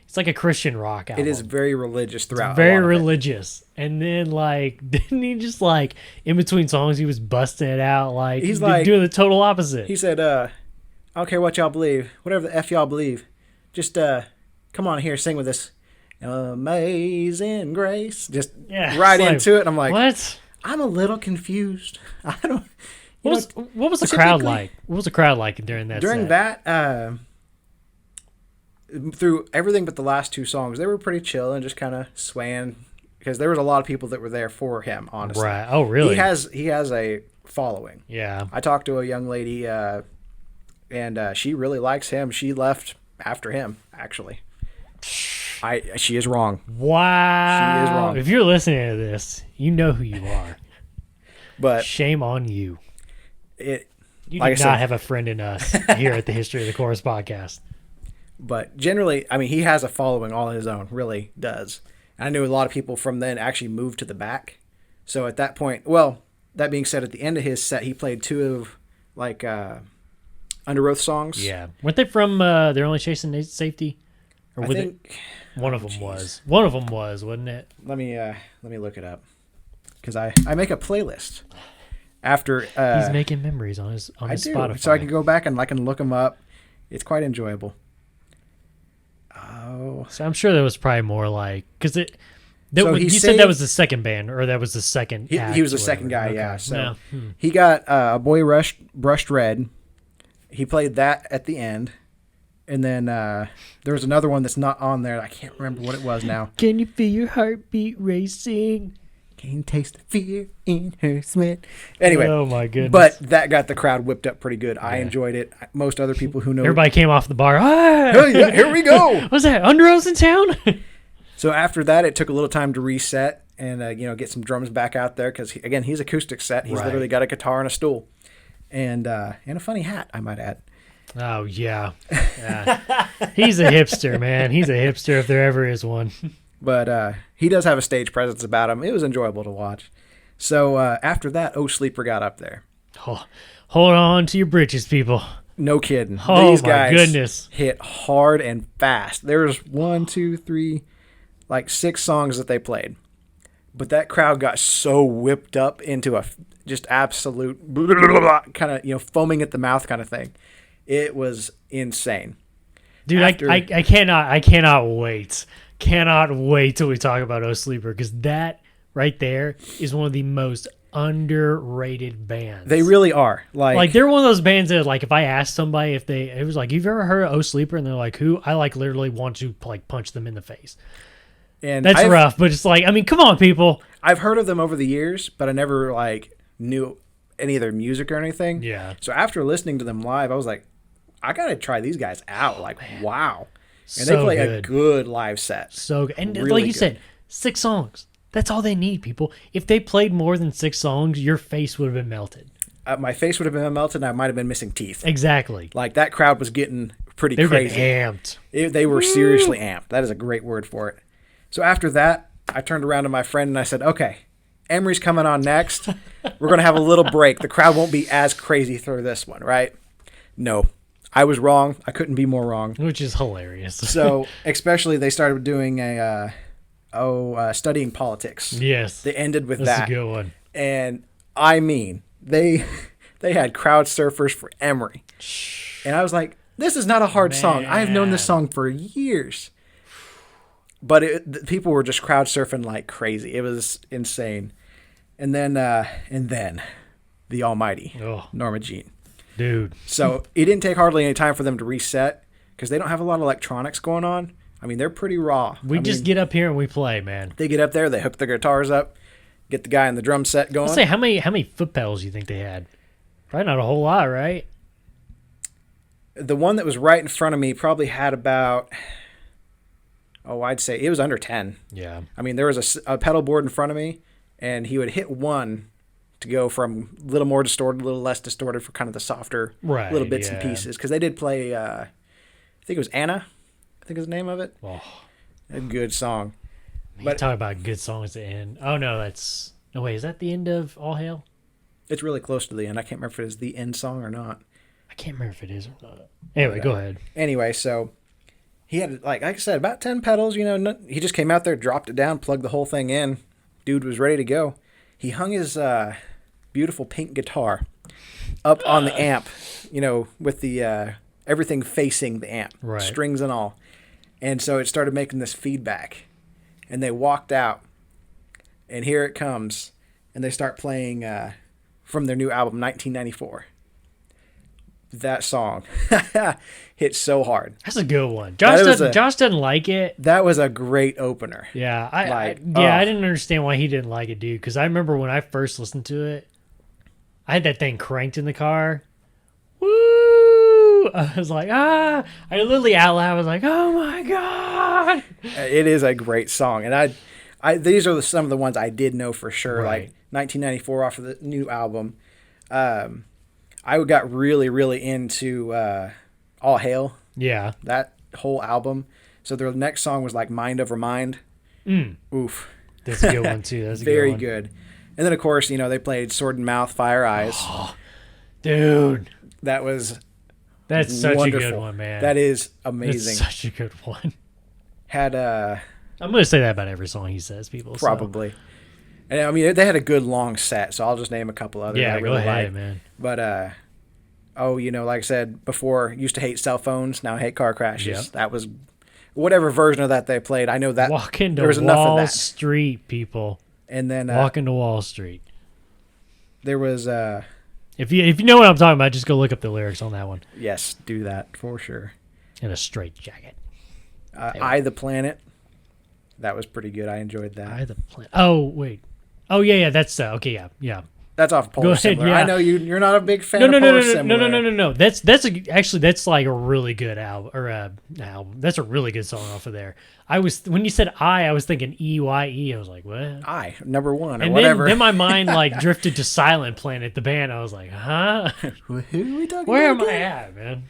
A: It's like a Christian rock album.
B: It is very religious throughout.
A: Very religious. And then, like, didn't he just, like, in between songs, he was busting it out, like,
B: He's like
A: doing the total opposite.
B: He said, I don't care what y'all believe, whatever the F y'all believe, just come on here, sing with us. Amazing Grace. Just right into it. And I'm like,
A: what?
B: I'm a little confused. I don't.
A: What was the crowd like? What was the crowd like during that?
B: During
A: set?
B: that, through everything but the last two songs, they were pretty chill and just kind of swaying because there was a lot of people that were there for him. Honestly,
A: right? Oh, really?
B: He has a following.
A: Yeah.
B: I talked to a young lady, and she really likes him. She left after him, actually. She is wrong.
A: Wow.
B: She is wrong.
A: If you're listening to this, you know who you are.
B: But
A: shame on you.
B: You
A: like do not have a friend in us here at the History of the Chorus podcast.
B: But generally, I mean, he has a following all his own, really does. And I knew a lot of people from then actually moved to the back. So at that point, well, that being said, at the end of his set, he played two of, like, Under Oath songs.
A: Yeah. Weren't they from They're Only Chasing Safety? Or
B: I think
A: one of them was. One of them was, wasn't it?
B: Let me look it up. Because I make a playlist. After
A: he's making memories on his Spotify.
B: So I can go back and I can look them up. It's quite enjoyable. Oh,
A: so I'm sure there was probably more like because you said that was the second band or that was the second.
B: He was the second guy, okay. Yeah. So
A: no.
B: He got A Boy Brushed Red. He played that at the end, and then there was another one that's not on there. I can't remember what it was now.
A: Can you feel your heartbeat racing?
B: Can you taste the fear in her sweat? Anyway,
A: oh my goodness!
B: But that got the crowd whipped up pretty good. Yeah. I enjoyed it. Most other people who know,
A: everybody came off the bar. Ah!
B: Oh, yeah, here we go.
A: What's that? Under Oath in town?
B: So after that, it took a little time to reset and get some drums back out there because again, he's acoustic set. He's literally got a guitar and a stool, and a funny hat, I might add.
A: Oh yeah. He's a hipster, man. He's a hipster if there ever is one.
B: But he does have a stage presence about him. It was enjoyable to watch. So after that, Oh Sleeper got up there.
A: Oh, hold on to your britches, people.
B: No kidding.
A: Oh,
B: these
A: my
B: guys
A: goodness.
B: hit hard and fast. There's 1, 2, 3, like 6 songs that they played. But that crowd got so whipped up into a just absolute kind of, foaming at the mouth kind of thing. It was insane.
A: Dude, I cannot wait. Cannot wait till we talk about Oh Sleeper because that right there is one of the most underrated bands.
B: They really are. Like
A: they're one of those bands that like if I asked somebody it was like, you've ever heard of Oh Sleeper? And they're like, who? I like literally want to like punch them in the face. And that's rough, but it's like, I mean, come on, people.
B: I've heard of them over the years, but I never like knew any of their music or anything.
A: Yeah.
B: So after listening to them live, I was like, I gotta try these guys out. Like, wow. And
A: so
B: they play
A: good.
B: A good live set.
A: So good. And
B: really
A: like you said, 6 songs. That's all they need, people. If they played more than 6 songs, your face would have been melted.
B: My face would have been melted, and I might have been missing teeth.
A: Exactly.
B: Like, that crowd was getting pretty
A: crazy.
B: They were amped. They were seriously amped. That is a great word for it. So after that, I turned around to my friend, and I said, okay, Emery's coming on next. We're going to have a little break. The crowd won't be as crazy through this one, right? No. I was wrong. I couldn't be more wrong.
A: Which is hilarious.
B: So, especially they started doing studying politics.
A: Yes.
B: They ended with that.
A: That's a good one.
B: And I mean, they had crowd surfers for Emery. And I was like, this is not a hard song. I have known this song for years. But people were just crowd surfing like crazy. It was insane. And then the almighty, Norma Jean.
A: Dude.
B: So it didn't take hardly any time for them to reset because they don't have a lot of electronics going on. I mean, they're pretty raw.
A: We just get up here and we play, man.
B: They get up there, they hook their guitars up, get the guy in the drum set going.
A: Let's say, how many foot pedals do you think they had? Probably not a whole lot, right?
B: The one that was right in front of me probably had about, I'd say it was under 10.
A: Yeah.
B: I mean, there was a pedal board in front of me, and he would hit one to go from a little more distorted, a little less distorted for kind of the softer little bits and pieces. Because they did play, I think it was Anna, I think is the name of it.
A: Oh.
B: A good song.
A: But talk about good songs to end. Oh, no, is that the end of All Hail?
B: It's really close to the end. I can't remember if it is the end song or not.
A: I can't remember if it is or not. Anyway, go ahead.
B: Anyway, so He had, like I said, about 10 pedals. He just came out there, dropped it down, plugged the whole thing in. Dude was ready to go. He hung his beautiful pink guitar up on the amp, with the everything facing the amp,
A: right.
B: Strings and all. And so it started making this feedback. And they walked out, and here it comes. And they start playing from their new album, 1994. That song hit so hard.
A: That's a good one. Josh doesn't like it.
B: That was a great opener.
A: Yeah, I didn't understand why he didn't like it, dude. Because I remember when I first listened to it, I had that thing cranked in the car. Woo! I was like, I literally out loud was like, oh my god!
B: It is a great song, and these are some of the ones I did know for sure.
A: Right.
B: Like 1994 off of the new album. I got really, really into All Hail.
A: Yeah.
B: That whole album. So their next song was like Mind Over Mind. Oof.
A: That's a good one, too. That's a
B: Very
A: good one.
B: good. And then, of course, they played Sword and Mouth, Fire Eyes.
A: Oh, dude.
B: That's
A: such
B: wonderful.
A: a good one, man.
B: That is amazing.
A: That's such a good one.
B: Had
A: I'm going to say that about every song he says, people.
B: Probably. So. And I mean, they had a good long set, so I'll just name a couple others.
A: Yeah,
B: I really
A: go ahead,
B: like.
A: man.
B: But, like I said before, used to hate cell phones, now hate car crashes.
A: Yep.
B: That was whatever version of that they played. I know that
A: Walk into
B: there was enough of
A: Wall
B: that.
A: Street, people.
B: And then
A: Walk into Wall Street.
B: There was
A: if you know what I'm talking about, just go look up the lyrics on that one.
B: Yes, do that for sure.
A: In a straight jacket.
B: I the Planet. That was pretty good. I enjoyed that.
A: I the Planet. Oh wait. Oh yeah. That's okay. Yeah.
B: That's off Polar
A: Go ahead,
B: Similar.
A: yeah.
B: I know you're not a big fan of Polar Similar.
A: No. That's actually that's like a really good album or album. That's a really good song off of there. When you said I was thinking EYE. I was like, what?
B: Number one or
A: and
B: whatever.
A: Then my mind like drifted to Silent Planet, the band. I was like, huh?
B: Who are we talking
A: Where
B: about?
A: am I at, man?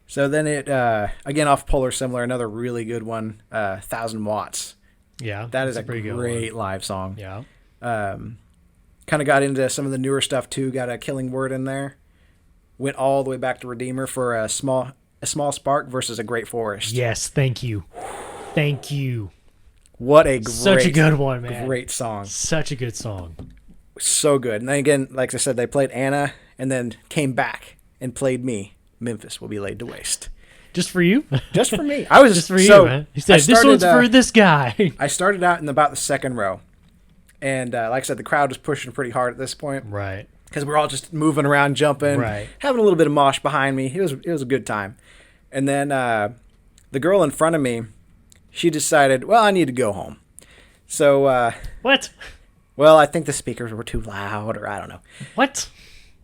B: So then it again off Polar Similar, another really good one, 1,000 Watts.
A: Yeah,
B: that is a
A: pretty
B: great live song.
A: Yeah.
B: Kind of got into some of the newer stuff too. Got a Killing Word in there. Went all the way back to Redeemer for a small spark versus a Great Forest.
A: Yes, thank you.
B: What a
A: such a good one, man.
B: Great song.
A: Such a good song.
B: So good. And then again, like I said, they played Anna and then came back and played me. Memphis Will Be Laid to Waste.
A: Just for you?
B: Just for me. I was
A: just for you, man. He said, this one's for this guy.
B: I started out in about the second row. And like I said, the crowd was pushing pretty hard at this point.
A: Right.
B: Because we're all just moving around, jumping,
A: right.
B: Having a little bit of mosh behind me. It was a good time. And then the girl in front of me, she decided, well, I need to go home. So
A: what?
B: Well, I think the speakers were too loud, or I don't know.
A: What?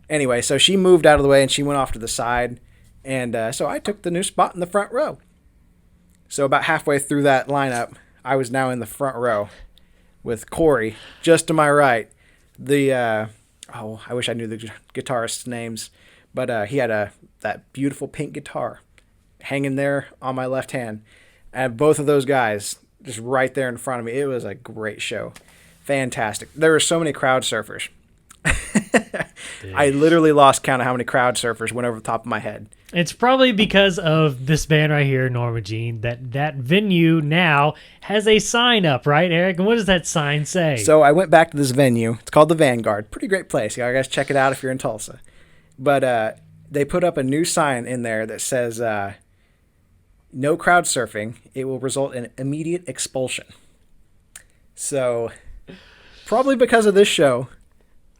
B: Anyway, so she moved out of the way and she went off to the side. And so I took the new spot in the front row. So about halfway through that lineup, I was now in the front row with Corey just to my right. I wish I knew the guitarist's names, but he had that beautiful pink guitar hanging there on my left hand. And both of those guys just right there in front of me. It was a great show. Fantastic. There were so many crowd surfers. I literally lost count of how many crowd surfers went over the top of my head.
A: It's probably because of this band right here, Norma Jean, that venue now has a sign up, right, Eric? And what does that sign say?
B: So I went back to this venue. It's called the Vanguard. Pretty great place. You guys check it out if you're in Tulsa. But they put up a new sign in there that says, no crowd surfing. It will result in immediate expulsion. So probably because of this show,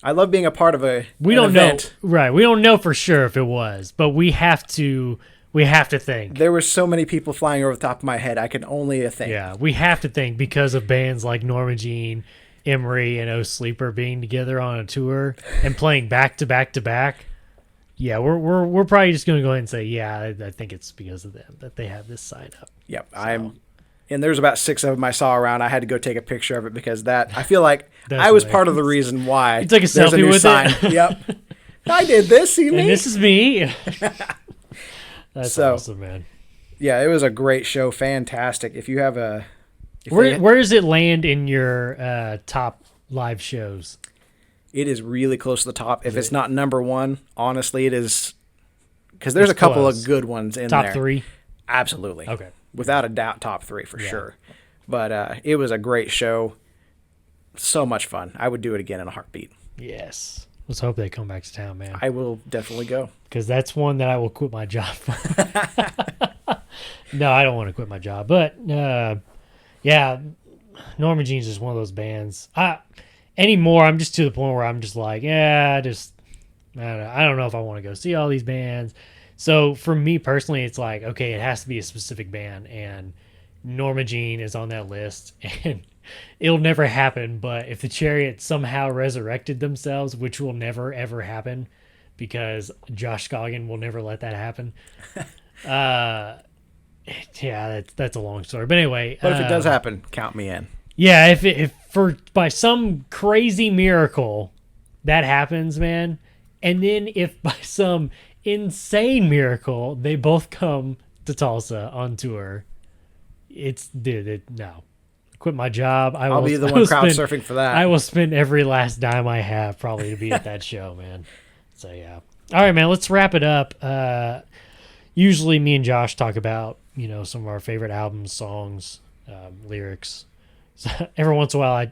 B: I love being a part of an event.
A: Know, right? We don't know for sure if it was, but we have to think.
B: There were so many people flying over the top of my head. I can only think.
A: Yeah, we have to think because of bands like Norma Jean, Emery, and O Sleeper being together on a tour and playing back to back to back. Yeah, we're probably just going to go ahead and say, yeah, I think it's because of them that they have this sign up.
B: Yep, so. And there's about 6 of them I saw around. I had to go take a picture of it because I feel like I was part of the reason why.
A: You took a selfie
B: new
A: with
B: sign.
A: it?
B: Yep. I did this, see me?
A: And this is me. That's awesome, man.
B: Yeah, it was a great show. Fantastic. If you have a...
A: Where does it land in your top live shows?
B: It is really close to the top. If it's not number one, honestly, it is... Because there's a couple of good ones in there.
A: Top 3?
B: Absolutely.
A: Okay.
B: Without a doubt, top 3 for sure. But it was a great show. So much fun. I would do it again in a heartbeat.
A: Yes. Let's hope they come back to town, man.
B: I will definitely go.
A: Because that's one that I will quit my job for. No, I don't want to quit my job. But, yeah, Norma Jean's just one of those bands. Anymore, I'm just to the point where I'm just like, I don't know if I want to go see all these bands. So for me personally, it's like, okay, it has to be a specific band. And Norma Jean is on that list. And it'll never happen. But if the Chariots somehow resurrected themselves, which will never, ever happen, because Josh Scoggin will never let that happen. Yeah, that's a long story. But anyway.
B: But if it does happen, count me in.
A: Yeah, if by some crazy miracle that happens, man, and then if by some insane miracle they both come to Tulsa on tour, no. Quit my job.
B: I'll be the one crowd surfing for that.
A: I will spend every last dime I have probably to be at that show, man. So yeah. All right, man, let's wrap it up. Usually me and Josh talk about, some of our favorite albums, songs, lyrics. So every once in a while I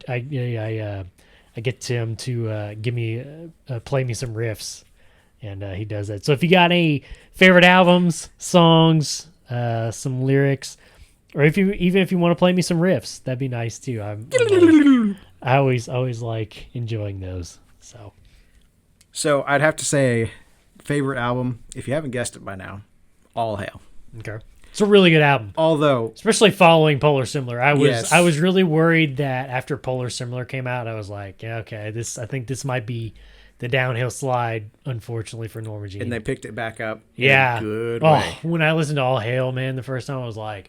A: get Tim to give me play me some riffs, and he does that. So if you got any favorite albums, songs, some lyrics, or if you want to play me some riffs, that'd be nice too. I always like enjoying those. So
B: I'd have to say favorite album, if you haven't guessed it by now, All Hail.
A: Okay. It's a really good album.
B: Although,
A: especially following Polar Similar, I was really worried that after Polar Similar came out, I was like, yeah, okay, I think this might be the downhill slide, unfortunately, for Norma Jean.
B: And they picked it back up.
A: Yeah,
B: in a good way.
A: When I listened to All Hail, man, the first time I was like,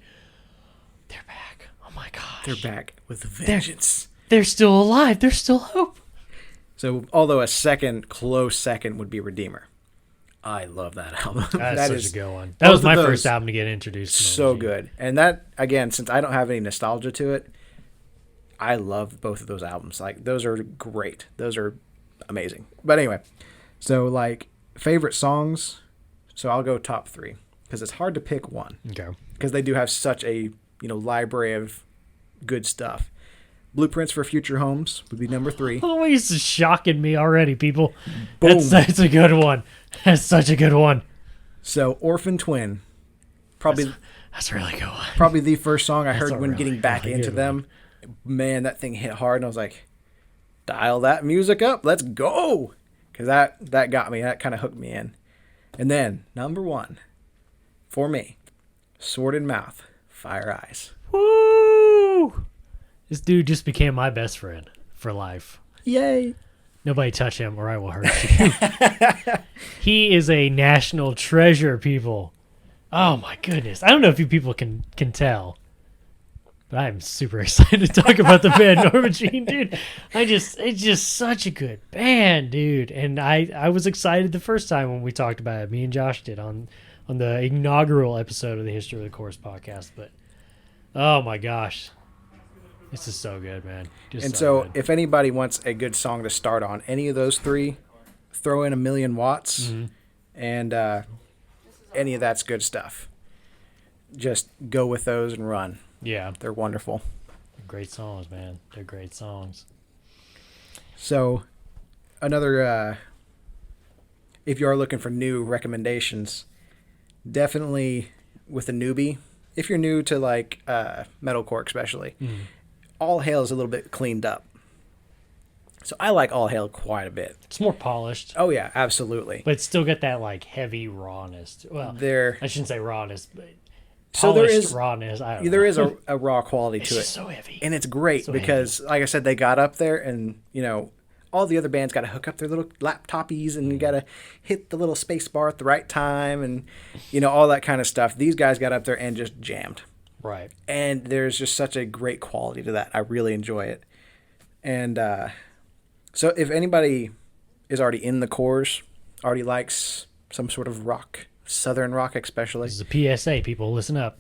A: they're back. Oh my gosh,
B: they're back with a vengeance.
A: They're still alive. There's still hope.
B: So, although a close second would be Redeemer. I love that album.
A: That is such a good one. That was my first album to get introduced to.
B: So good. And that, again, since I don't have any nostalgia to it, I love both of those albums. Like, those are great. Those are amazing. But anyway, so, favorite songs, so I'll go top 3. Because it's hard to pick one.
A: Okay.
B: Because they do have such a, library of good stuff. Blueprints for Future Homes would be number 3.
A: Oh, this is shocking me already, people.
B: Boom.
A: That's a good one. That's such a good one.
B: So, Orphan Twin. Probably
A: that's a really good one.
B: Probably the first song I heard when
A: really,
B: getting back
A: really
B: into them. Man, that thing hit hard, and I was like, dial that music up. Let's go. Because that got me. That kind of hooked me in. And then, number 1, for me, Sword in Mouth, Fire Eyes.
A: Woo! This dude just became my best friend for life.
B: Yay.
A: Nobody touch him or I will hurt you. He is a national treasure, people. Oh my goodness. I don't know if you people can tell, but I'm super excited to talk about the band Norma Jean, dude. It's just such a good band, dude. And I was excited the first time when we talked about it. Me and Josh did on the inaugural episode of the History of the Course podcast. But oh my gosh. This is so good, man.
B: So if anybody wants a good song to start on, any of those 3, throw in 1,000,000 Watts, and any of that's good stuff. Just go with those and run.
A: Yeah.
B: They're wonderful.
A: Great songs, man. They're great songs.
B: So another, if you are looking for new recommendations, definitely with a newbie, if you're new to metalcore especially, All Hail is a little bit cleaned up. So I like All Hail quite a bit.
A: It's more polished.
B: Oh, yeah, absolutely.
A: But it's still got that, heavy rawness. Well, I shouldn't say rawness, but
B: so there is
A: rawness. I don't know.
B: There is a raw quality to it.
A: It's so heavy.
B: And it's great because, like I said, they got up there and, all the other bands got to hook up their little laptopies and you got to hit the little space bar at the right time and, all that kind of stuff. These guys got up there and just jammed.
A: Right.
B: And there's just such a great quality to that. I really enjoy it. And so if anybody is already in the cores, already likes some sort of rock, Southern rock especially.
A: This is a PSA, people. Listen up.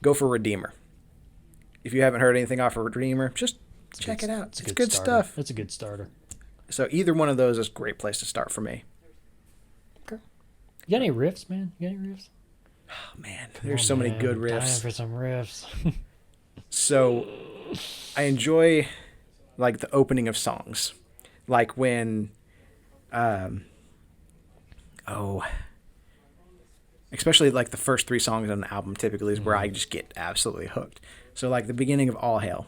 B: Go for Redeemer. If you haven't heard anything off of Redeemer, just check it out. It's good stuff.
A: It's a good starter.
B: So either one of those is a great place to start for me.
A: Okay. You got any riffs, man? You got any riffs?
B: Oh, man, there's so many good
A: Time
B: riffs.
A: for some riffs.
B: So I enjoy like the opening of songs, like when, especially like the first 3 songs on the album typically is where I just get absolutely hooked. So like the beginning of All Hail,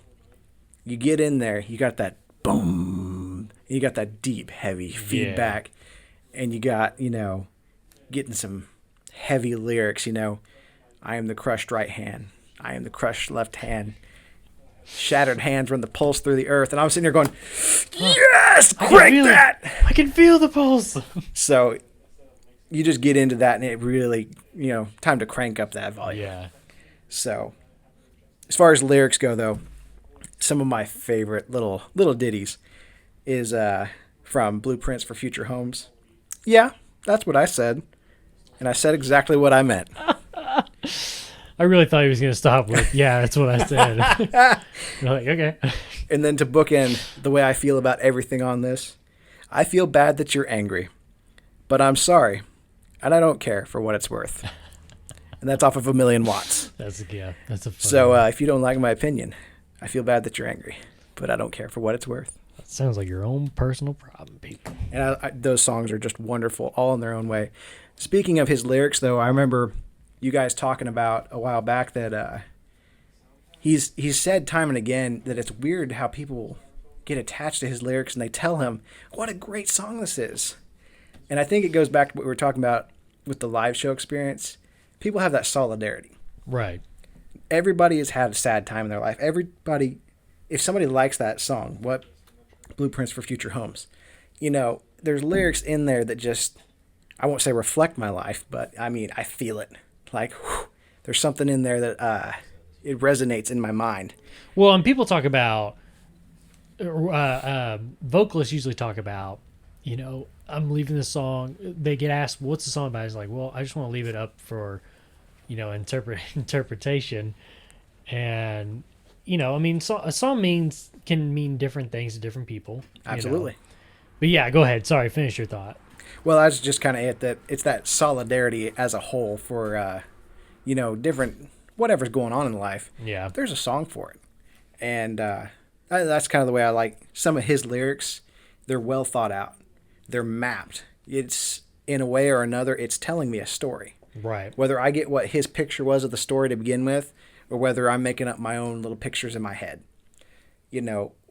B: you get in there, you got that boom, you got that deep, heavy feedback, and you got, getting some heavy lyrics, I am the crushed right hand, I am the crushed left hand, shattered hands run the pulse through the earth. And I'm sitting there going, yes, crank that.
A: I can feel the pulse.
B: So you just get into that and it really, time to crank up that volume.
A: Yeah.
B: So as far as lyrics go, though, some of my favorite little ditties is from Blueprints for Future Homes. Yeah, that's what I said. And I said exactly what I meant.
A: I really thought he was going to stop with, yeah, that's what I said. You're like, okay.
B: And then to bookend the way I feel about everything on this, I feel bad that you're angry, but I'm sorry, and I don't care for what it's worth. And that's off of 1,000,000 Watts.
A: That's a funny
B: So
A: one.
B: if you don't like my opinion, I feel bad that you're angry, but I don't care for what it's worth.
A: That sounds like your own personal problem, people.
B: And those songs are just wonderful, all in their own way. Speaking of his lyrics, though, I remember you guys talking about a while back that he's said time and again that it's weird how people get attached to his lyrics and they tell him what a great song this is. And I think it goes back to what we were talking about with the live show experience. People have that solidarity.
A: Right.
B: Everybody has had a sad time in their life. Everybody, if somebody likes that song, what Blueprints for Future Homes, there's lyrics in there that just, I won't say reflect my life, but I mean, I feel it. Like, whew, there's something in there that it resonates in my mind.
A: Well, and people talk about, vocalists usually talk about, I'm leaving this song. They get asked, what's the song about? It's like, well, I just want to leave it up for, interpretation. And, a song can mean different things to different people.
B: Absolutely.
A: But yeah, go ahead. Sorry, finish your thought.
B: Well, that's just kind of it. That it's that solidarity as a whole for, different whatever's going on in life.
A: Yeah.
B: There's a song for it, and that's kind of the way I like some of his lyrics. They're well thought out. They're mapped. It's in a way or another, it's telling me a story.
A: Right.
B: Whether I get what his picture was of the story to begin with, or whether I'm making up my own little pictures in my head.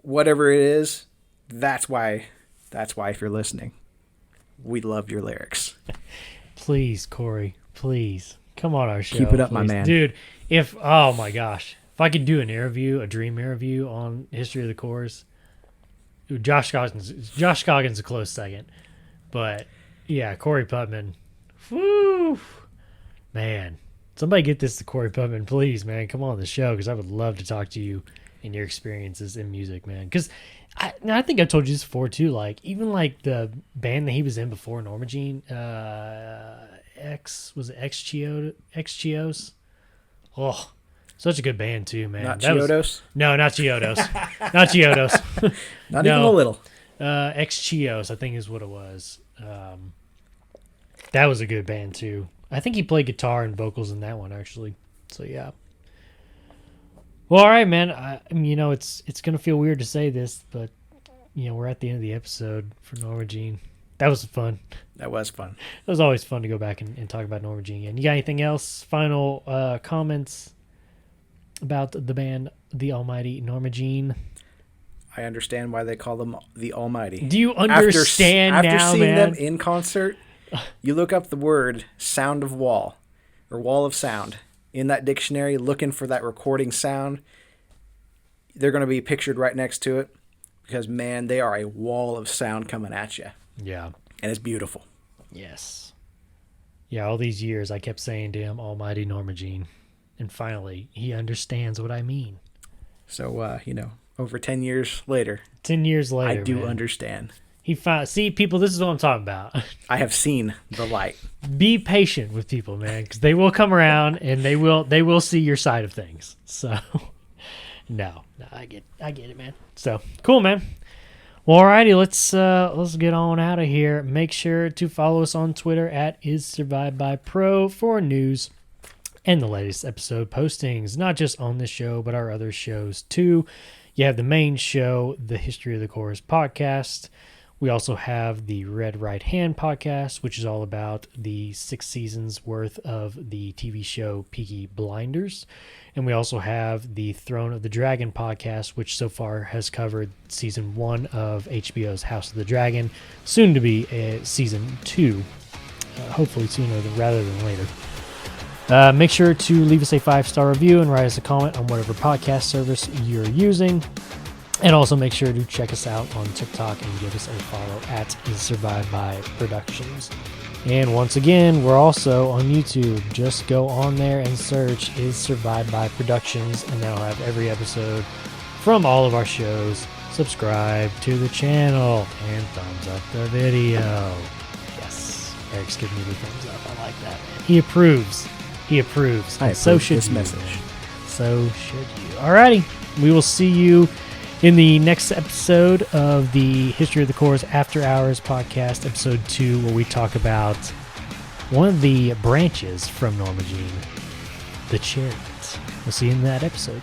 B: Whatever it is, that's why if you're listening, we love your lyrics.
A: Please, Corey, please come on our show.
B: Keep it up,
A: please.
B: my man.
A: Dude, oh my gosh, if I could do a dream interview on History of the Corrs, Josh Goggins a close second. But yeah, Corey Putman. Woo! Man, somebody get this to Corey Putman, please, man. Come on the show, because I would love to talk to you and your experiences in music, man. Because I think I told you this before too. Like even like the band that he was in before Norma Jean, X-Chios? Oh, such a good band too, man.
B: Not Chiodos?
A: No, not Chiodos. Not Chiodos.
B: Not even a little.
A: X-Chios, I think is what it was. That was a good band too. I think he played guitar and vocals in that one actually. So yeah. Well, all right, man. It's gonna feel weird to say this, but we're at the end of the episode for Norma Jean. That was fun.
B: That was fun.
A: It was always fun to go back and talk about Norma Jean again. You got anything else? Final comments about the band, the Almighty Norma Jean?
B: I understand why they call them the Almighty.
A: Do you understand
B: after
A: now,
B: seeing
A: man?
B: them in concert, you look up the word sound of wall or wall of sound in that dictionary, looking for that recording sound. They're going to be pictured right next to it because, man, they are a wall of sound coming at you.
A: Yeah.
B: And it's beautiful.
A: Yes. Yeah, all these years I kept saying to him, Almighty Norma Jean. And finally, he understands what I mean.
B: So, over 10 years later.
A: 10 years later,
B: I do
A: man.
B: understand.
A: See, people, this is what I'm talking about.
B: I have seen the light.
A: Be patient with people, man, because they will come around and they will see your side of things. So, no, I get it, man. So, cool, man. Well, alrighty, let's get on out of here. Make sure to follow us on Twitter at IsSurvivedByPro for news, and the latest episode postings, not just on this show, but our other shows too. You have the main show, the History of the Chorus podcast. We also have the Red Right Hand podcast, which is all about the 6 seasons worth of the TV show Peaky Blinders. And we also have the Throne of the Dragon podcast, which so far has covered season 1 of HBO's House of the Dragon, soon to be season 2, hopefully sooner rather than later. Make sure to leave us a 5-star review and write us a comment on whatever podcast service you're using. And also make sure to check us out on TikTok and give us a follow at Is Survived by Productions. And once again, we're also on YouTube. Just go on there and search Is Survived by Productions, and that'll have every episode from all of our shows. Subscribe to the channel and thumbs up the video. Yes, Eric's giving me the thumbs up. I like that. He approves. He approves.
B: I
A: And so
B: approve
A: should
B: this
A: you.
B: message.
A: So should you. Alrighty, we will see you in the next episode of the History of the Chorus After Hours podcast, episode 2, where we talk about one of the branches from Norma Jean, the chariot. We'll see you in that episode.